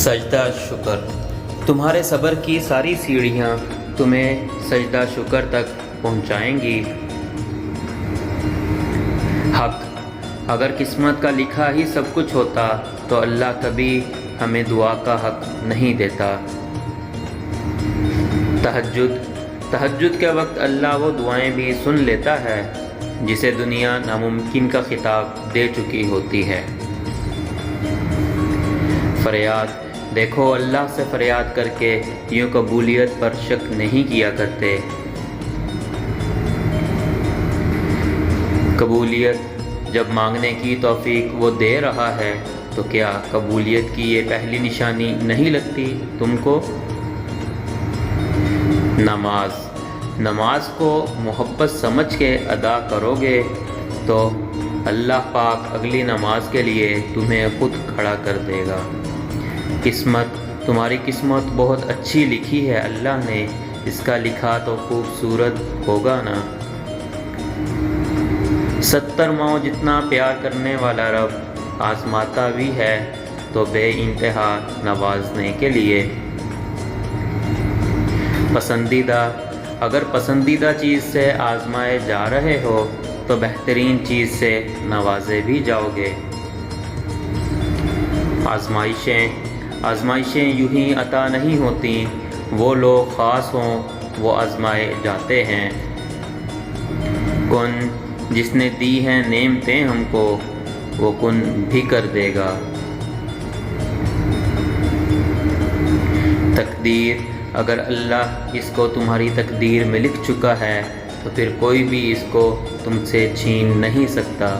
سجدہ شکر۔ تمہارے صبر کی ساری سیڑھیاں تمہیں سجدہ شکر تک پہنچائیں گی۔ حق، اگر قسمت کا لکھا ہی سب کچھ ہوتا تو اللہ کبھی ہمیں دعا کا حق نہیں دیتا۔ تہجد کے وقت اللہ وہ دعائیں بھی سن لیتا ہے جسے دنیا ناممکن کا خطاب دے چکی ہوتی ہے۔ فریاد، دیکھو اللہ سے فریاد کر کے یوں قبولیت پر شک نہیں کیا کرتے۔ قبولیت جب مانگنے کی توفیق وہ دے رہا ہے تو کیا قبولیت کی یہ پہلی نشانی نہیں لگتی تم کو؟ نماز کو محبت سمجھ کے ادا کرو گے تو اللہ پاک اگلی نماز کے لیے تمہیں خود کھڑا کر دے گا۔ تمہاری قسمت بہت اچھی لکھی ہے اللہ نے، اس کا لکھا تو خوبصورت ہوگا نا۔ 70 ماؤں جتنا پیار کرنے والا رب آزماتا بھی ہے تو بے انتہا نوازنے کے لیے۔ اگر پسندیدہ چیز سے آزمائے جا رہے ہو تو بہترین چیز سے نوازے بھی جاؤ گے۔ آزمائشیں یوں ہی عطا نہیں ہوتی، وہ لوگ خاص ہوں وہ آزمائے جاتے ہیں۔ کن جس نے دی ہیں نعمتیں ہم کو وہ کن بھی کر دے گا۔ تقدیر، اگر اللہ اس کو تمہاری تقدیر میں لکھ چکا ہے تو پھر کوئی بھی اس کو تم سے چھین نہیں سکتا۔